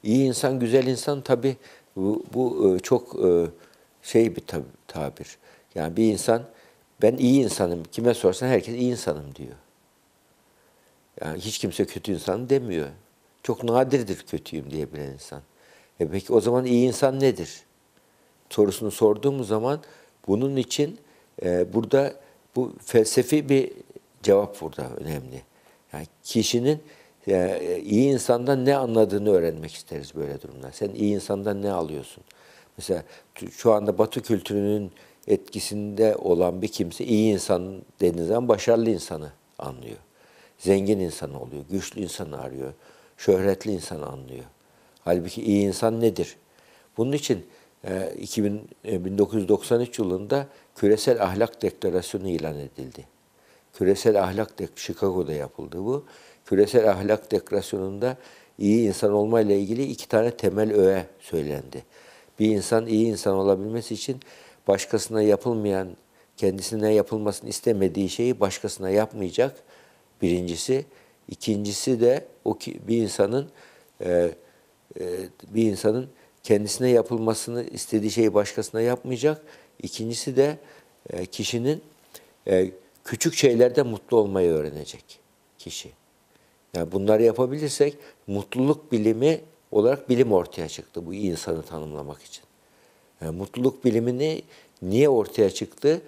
İyi insan, güzel insan tabii bu çok şey bir tabir. Yani bir insan ben iyi insanım. Kime sorsan herkes iyi insanım diyor. Yani hiç kimse kötü insan demiyor. Çok nadirdir kötüyüm diyebilen insan. Peki o zaman iyi insan nedir? Sorusunu sorduğumuz zaman bunun için burada bu felsefi bir cevap burada önemli. Yani kişinin iyi insandan ne anladığını öğrenmek isteriz böyle durumda. Sen iyi insandan ne alıyorsun? Mesela şu anda Batı kültürünün etkisinde olan bir kimse iyi insan dediği zaman başarılı insanı anlıyor. Zengin insan oluyor, güçlü insanı arıyor, şöhretli insanı anlıyor. Halbuki iyi insan nedir? Bunun için 1993 yılında Küresel Ahlak Deklarasyonu ilan edildi. Küresel Ahlak Chicago'da yapıldı bu. Küresel Ahlak Deklarasyonu'nda iyi insan olmayla ilgili 2 tane temel öğe söylendi. Bir insan iyi insan olabilmesi için başkasına yapılmayan, kendisine yapılmasını istemediği şeyi başkasına yapmayacak. Birincisi. İkincisi de e, bir insanın kendisine yapılmasını istediği şeyi başkasına yapmayacak. İkincisi de kişinin küçük şeylerde mutlu olmayı öğrenecek kişi. Yani bunları yapabilirsek mutluluk bilimi olarak bilim ortaya çıktı bu insanı tanımlamak için. Yani mutluluk bilimini niye ortaya çıktı?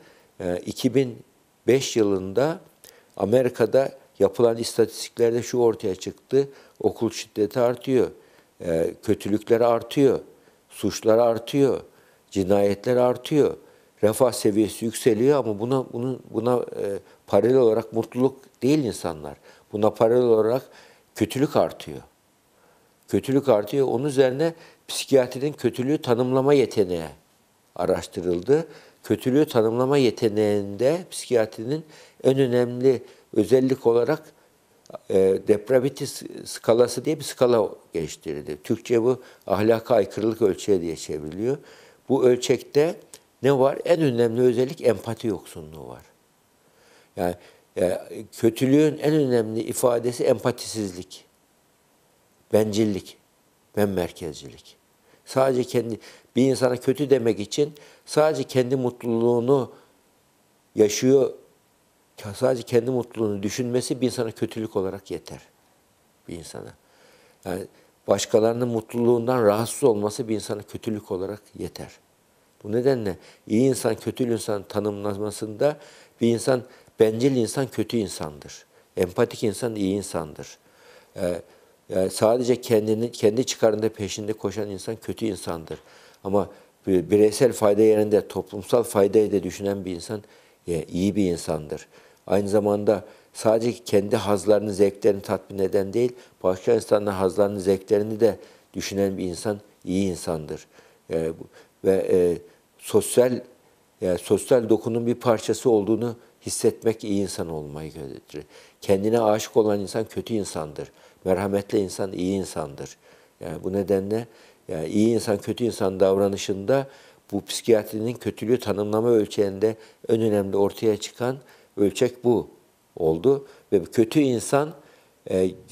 2005 yılında Amerika'da yapılan istatistiklerde şu ortaya çıktı. Okul şiddeti artıyor, kötülükler artıyor, suçlar artıyor, cinayetler artıyor, refah seviyesi yükseliyor ama buna paralel olarak mutluluk değil insanlar. Buna paralel olarak kötülük artıyor. Kötülük artıyor. Onun üzerine psikiyatrinin kötülüğü tanımlama yeteneği araştırıldı. Kötülüğü tanımlama yeteneğinde psikiyatrinin en önemli özellik olarak depravity skalası diye bir skala geliştirildi. Türkçe bu ahlaka aykırılık ölçeği diye çevriliyor. Bu ölçekte ne var? En önemli özellik empati yoksunluğu var. Yani kötülüğün en önemli ifadesi empatisizlik, bencillik, ben merkezcilik. Sadece bir insana kötü demek için sadece kendi mutluluğunu yaşıyor, sadece kendi mutluluğunu düşünmesi bir insana kötülük olarak yeter. Bir insana. Yani başkalarının mutluluğundan rahatsız olması bir insana kötülük olarak yeter. Bu nedenle iyi insan, kötü insan tanımlamasında bir insan, bencil insan kötü insandır. Empatik insan iyi insandır. Yani sadece kendi çıkarında peşinde koşan insan kötü insandır. Ama bireysel fayda yerine toplumsal faydayı da düşünen bir insan iyi bir insandır. Aynı zamanda sadece kendi hazlarını, zevklerini tatmin eden değil, başka insanların hazlarını, zevklerini de düşünen bir insan iyi insandır. Ve sosyal dokunun bir parçası olduğunu hissetmek iyi insan olmayı gösterir. Kendine aşık olan insan kötü insandır. Merhametli insan iyi insandır. Yani bu nedenle iyi insan kötü insan davranışında bu psikiyatrinin kötülüğü tanımlama ölçeğinde en önemli ortaya çıkan ölçek bu oldu. Ve kötü insan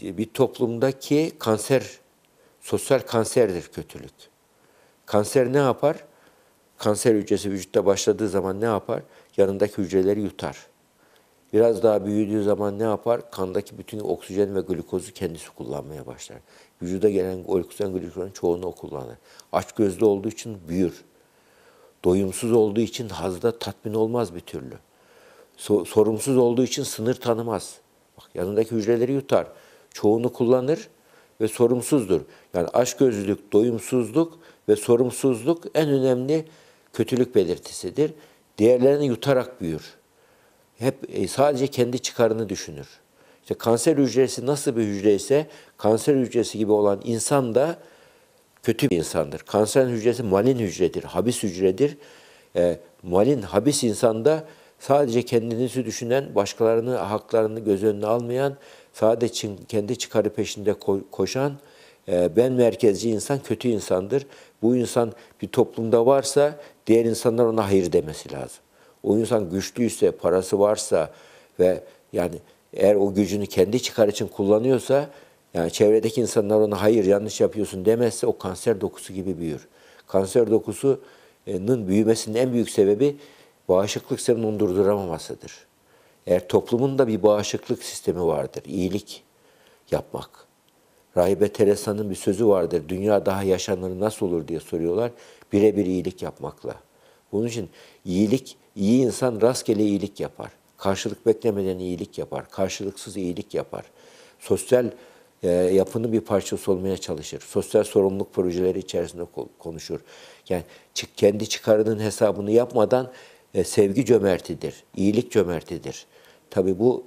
bir toplumdaki sosyal kanserdir kötülük. Kanser ne yapar? Kanser hücresi vücutta başladığı zaman ne yapar? Yanındaki hücreleri yutar. Biraz daha büyüdüğü zaman ne yapar? Kandaki bütün oksijen ve glikozu kendisi kullanmaya başlar. Vücuda gelen oksijen, glikozun çoğunu o kullanır. Açgözlü olduğu için büyür. Doyumsuz olduğu için hazda tatmin olmaz bir türlü. Sorumsuz olduğu için sınır tanımaz. Bak, yanındaki hücreleri yutar. Çoğunu kullanır ve sorumsuzdur. Yani açgözlülük, doyumsuzluk ve sorumsuzluk en önemli kötülük belirtisidir. Diğerlerini yutarak büyür. Hep sadece kendi çıkarını düşünür. İşte kanser hücresi nasıl bir hücre ise kanser hücresi gibi olan insan da kötü bir insandır. Kanser hücresi malin hücredir, habis hücredir. Malin, habis insanda sadece kendinizi düşünen, başkalarının haklarını göz önüne almayan, sadece kendi çıkarı peşinde koşan, ben merkezci insan kötü insandır. Bu insan bir toplumda varsa diğer insanlar ona hayır demesi lazım. O insan güçlüyse, parası varsa ve yani eğer o gücünü kendi çıkar için kullanıyorsa Yani çevredeki insanlar ona hayır yanlış yapıyorsun demezse o kanser dokusu gibi büyür. Kanser dokusunun büyümesinin en büyük sebebi bağışıklık sisteminin durduramamasıdır. Eğer toplumun da bir bağışıklık sistemi vardır, iyilik yapmak. Rahibe Teresa'nın bir sözü vardır. Dünya daha yaşanır nasıl olur diye soruyorlar. Birebir iyilik yapmakla. Bunun için iyi insan rastgele iyilik yapar. Karşılık beklemeden iyilik yapar. Karşılıksız iyilik yapar. Sosyal yapının bir parçası olmaya çalışır. Sosyal sorumluluk projeleri içerisinde konuşur. Yani kendi çıkarının hesabını yapmadan sevgi cömertidir, iyilik cömertidir. Tabii bu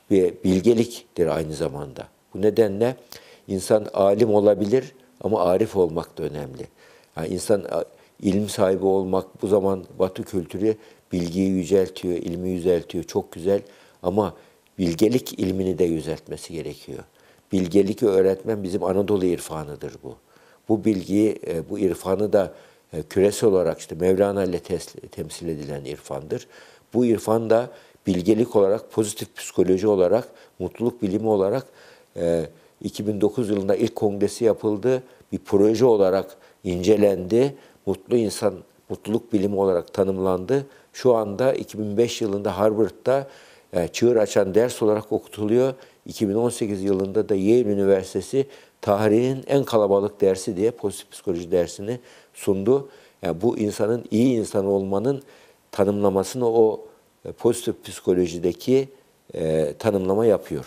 bir bilgeliktir aynı zamanda. Bu nedenle insan alim olabilir ama arif olmak da önemli. Yani insan ilim sahibi olmak, bu zaman Batı kültürü bilgiyi yüceltiyor, ilmi yüceltiyor, çok güzel ama bilgelik ilmini de yüceltmesi gerekiyor. Bilgelik öğretmen bizim Anadolu irfanıdır bu. Bu bilgiyi, bu irfanı da küresel olarak işte Mevlana ile temsil edilen irfandır. Bu irfan da bilgelik olarak, pozitif psikoloji olarak, mutluluk bilimi olarak 2009 yılında ilk kongresi yapıldı. Bir proje olarak incelendi. Mutlu insan, mutluluk bilimi olarak tanımlandı. Şu anda 2005 yılında Harvard'da çığır açan ders olarak okutuluyor. 2018 yılında da Yale Üniversitesi tarihin en kalabalık dersi diye pozitif psikoloji dersini sundu. Yani bu insanın iyi insan olmanın tanımlamasını o pozitif psikolojideki tanımlama yapıyor.